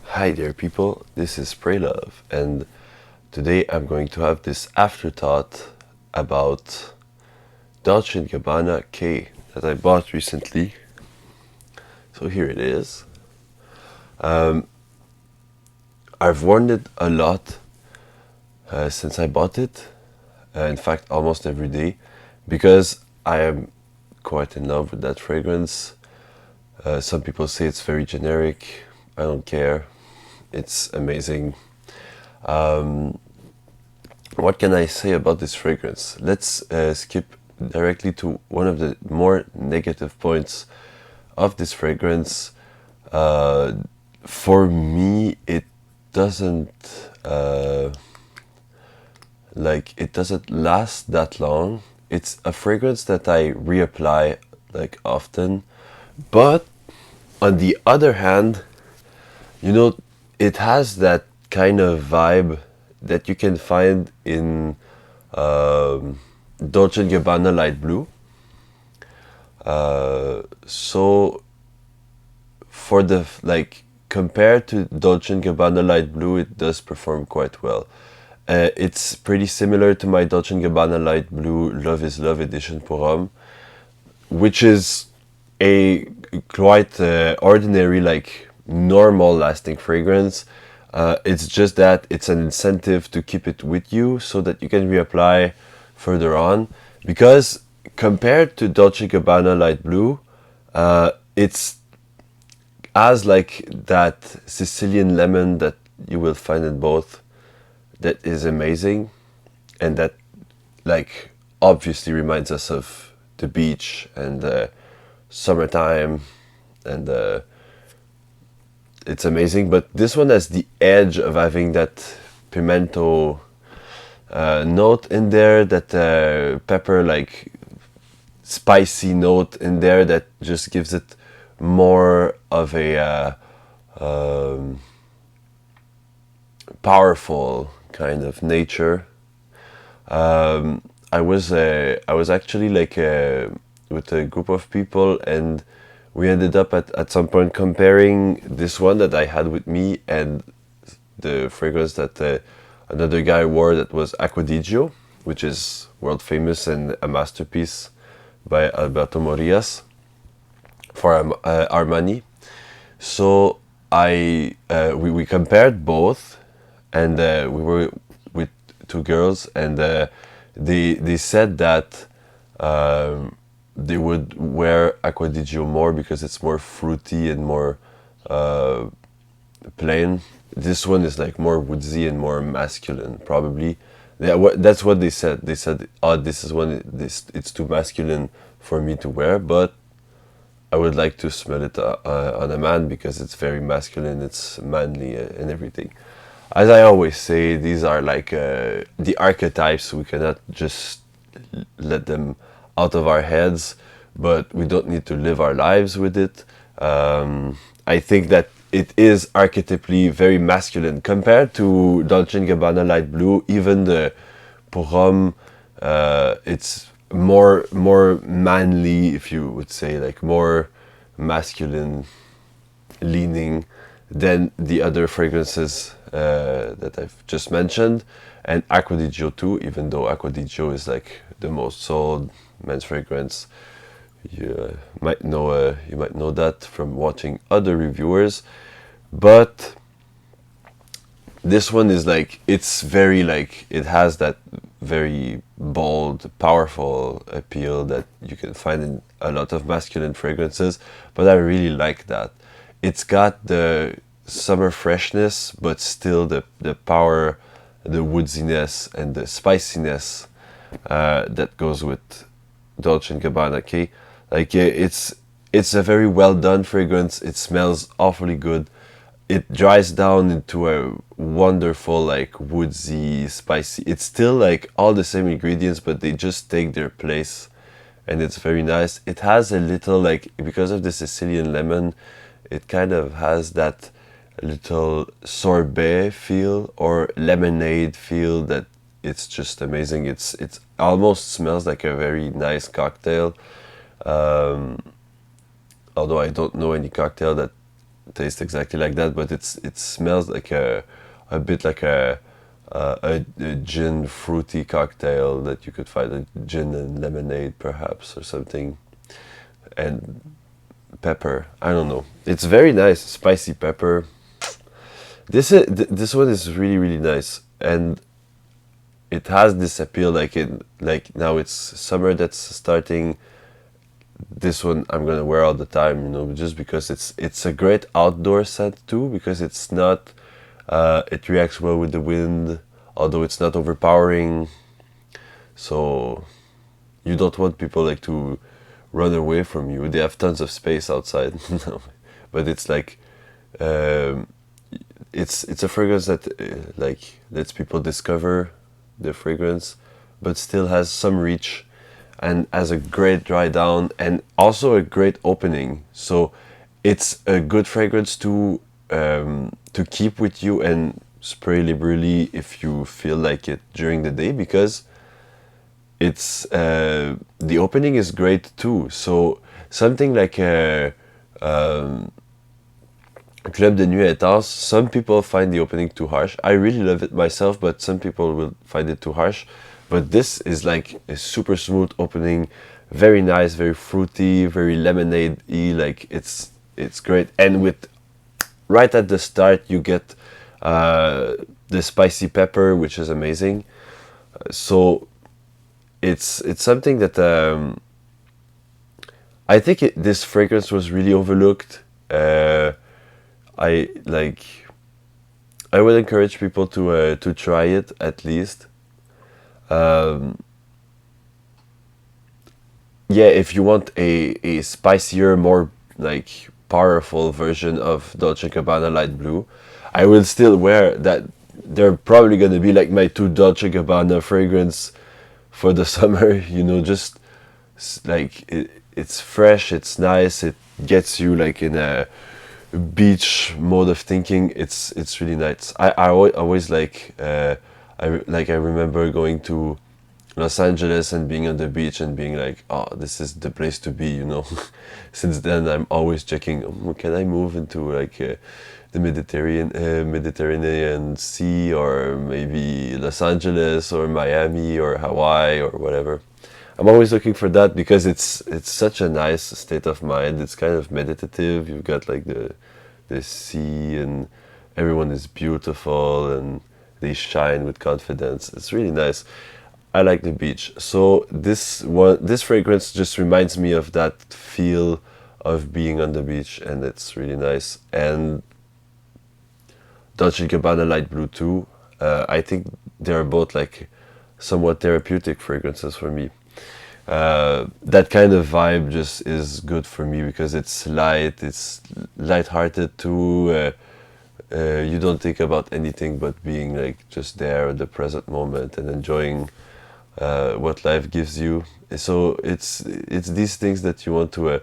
Hi there, people. This is Pray Love, and today I'm going to have this afterthought about Dolce Gabbana K that I bought recently. So here it is. I've worn it a lot since I bought it. In fact, almost every day, because I am quite in love with that fragrance. Some people say it's very generic. I don't care. It's amazing. What can I say about this fragrance? Let's skip directly to one of the more negative points of this fragrance. Uh, for me, it doesn't it doesn't last that long. It's a fragrance that I reapply like often, but on the other hand, you know, it has that kind of vibe that you can find in Dolce Gabbana Light Blue. So for the compared to Dolce Gabbana Light Blue, it does perform quite well. It's pretty similar to my Dolce Gabbana Light Blue Love is Love edition pour homme, which is a quite ordinary, like normal lasting fragrance. It's just that it's an incentive to keep it with you so that you can reapply further on. Because compared to Dolce Gabbana Light Blue, it's as like that Sicilian lemon that you will find in both, that is amazing, and that like obviously reminds us of the beach and summertime, and it's amazing. But this one has the edge of having that pimento note in there, that pepper, like spicy note in there, that just gives it more of a powerful kind of nature. I was actually with a group of people, and we ended up at some point comparing this one that I had with me and the fragrance that another guy wore, that was Acqua di Gio, which is world famous and a masterpiece by Alberto Morillas for Armani. So we compared both, and we were with two girls, and they said that they would wear Acqua di Gio more because it's more fruity and more plain. This one is like more woodsy and more masculine, probably. Yeah, that's what they said. They said, "Oh, this is one. It's too masculine for me to wear, but I would like to smell it on a man because it's very masculine. It's manly and everything." As I always say, these are like the archetypes. We cannot just let them out of our heads, but we don't need to live our lives with it. I think that it is archetypally very masculine compared to Dolce & Gabbana Light Blue. Even the pour homme, it's more manly, if you would say, like more masculine leaning than the other fragrances that I've just mentioned, and Acqua di Gio too. Even though Acqua di Gio is like the most sold men's fragrance, you might know that from watching other reviewers, but this one is like, it's very like, it has that very bold, powerful appeal that you can find in a lot of masculine fragrances, but I really like that. It's got the summer freshness, but still the power, the woodiness, and the spiciness that goes with Dolce & Gabbana K. Like it's a very well done fragrance. It smells awfully good. It dries down into a wonderful, like woodsy, spicy. It's still like all the same ingredients, but they just take their place, and it's very nice. It has a little, like, because of the Sicilian lemon, it kind of has that little sorbet feel or lemonade feel that it's just amazing. It's almost smells like a very nice cocktail. Although I don't know any cocktail that taste exactly like that, but it smells like a bit like a gin fruity cocktail that you could find, a gin and lemonade perhaps or something, and pepper. I don't know. It's very nice, spicy pepper. This one is really really nice, and it has this appeal like now it's summer that's starting. This one I'm gonna wear all the time, just because it's a great outdoor scent too, because it's not it reacts well with the wind, although it's not overpowering. So you don't want people like to run away from you. They have tons of space outside. But it's like um, it's a fragrance that like lets people discover the fragrance, but still has some reach, and has a great dry down and also a great opening. So it's a good fragrance to keep with you and spray liberally if you feel like it during the day, because it's the opening is great too. So something like a Club de Nuit Intense, some people find the opening too harsh. I really love it myself, but some people will find it too harsh. But this is like a super smooth opening, very nice, very fruity, very lemonade-y. Like it's great, and with right at the start you get uh, the spicy pepper, which is amazing. So it's something that I think this fragrance was really overlooked. I like I would encourage people to try it at least. Um, yeah, if you want a spicier, more like powerful version of Dolce Gabbana Light Blue, I will still wear that. They're probably gonna be like my two Dolce Gabbana fragrance for the summer. Just like it's fresh, it's nice, it gets you like in a beach mode of thinking. It's really nice. Always I remember going to Los Angeles and being on the beach and being like, oh, this is the place to be. Since then, I'm always checking, can I move into like the Mediterranean Sea, or maybe Los Angeles or Miami or Hawaii or whatever. I'm always looking for that because it's such a nice state of mind. It's kind of meditative. You've got like the sea, and everyone is beautiful and they shine with confidence. It's really nice. I like the beach. So this fragrance just reminds me of that feel of being on the beach, and it's really nice. And Dolce Gabbana Light Blue too. I think they're both like somewhat therapeutic fragrances for me. That kind of vibe just is good for me because it's light, it's light-hearted too. You don't think about anything but being like just there at the present moment and enjoying what life gives you. So it's these things that you want to.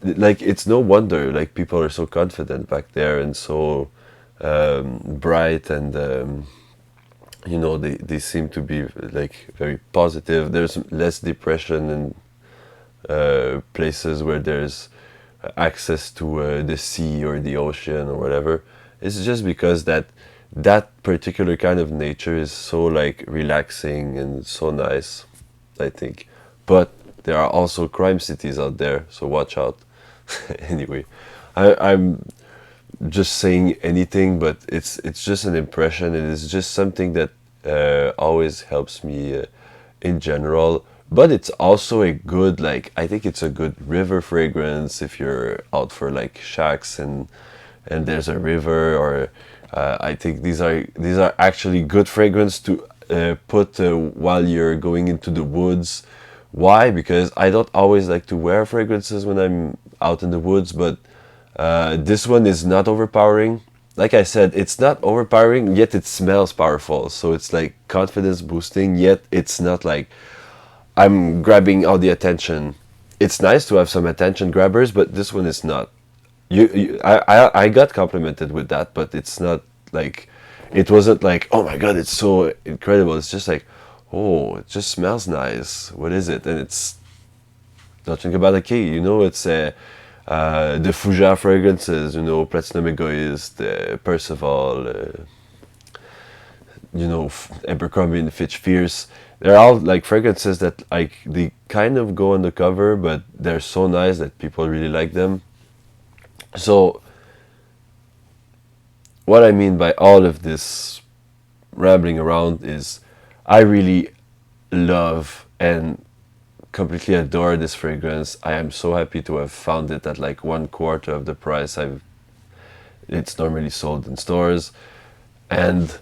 Like it's no wonder like people are so confident back there and so bright, and they seem to be like very positive. There's less depression in places where there's access to the sea or the ocean or whatever. It's just because that particular kind of nature is so like relaxing and so nice, I think. But there are also crime cities out there, so watch out. Anyway, I'm just saying anything, but it's just an impression. It is just something that always helps me in general. But it's also a good, like, I think it's a good river fragrance if you're out for like shacks and there's a river, or I think these are actually good fragrance to put while you're going into the woods. Why? Because I don't always like to wear fragrances when I'm out in the woods, but this one is not overpowering. Like I said, it's not overpowering, yet it smells powerful. So it's like confidence boosting, yet it's not like I'm grabbing all the attention. It's nice to have some attention grabbers, but this one is not. I got complimented with that, but it's not like, it wasn't like, oh my god, it's so incredible. It's just like, oh, it just smells nice. What is it? And it's Dolce Gabbana K. It's The Fuja fragrances, you know, Platinum Egoist, Percival, you know, Abercrombie and Fitch Fierce. They're all like fragrances that like they kind of go on the cover, but they're so nice that people really like them. So what I mean by all of this rambling around is I really love and completely adore this fragrance. I am so happy to have found it at like 1/4 of the price it's normally sold in stores. And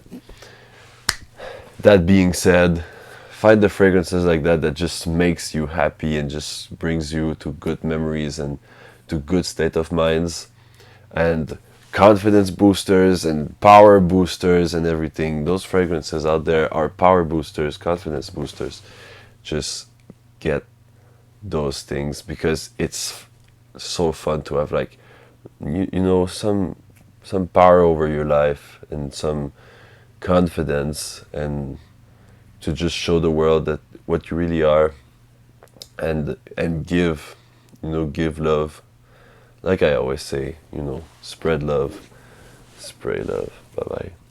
that being said, find the fragrances like that that just makes you happy and just brings you to good memories and to good state of minds and confidence boosters and power boosters and everything. Those fragrances out there are power boosters, confidence boosters. Just get those things because it's so fun to have like you know some power over your life and some confidence and to just show the world that what you really are and give, you know, give love. Like I always say, you know, spread love, spray love. Bye bye.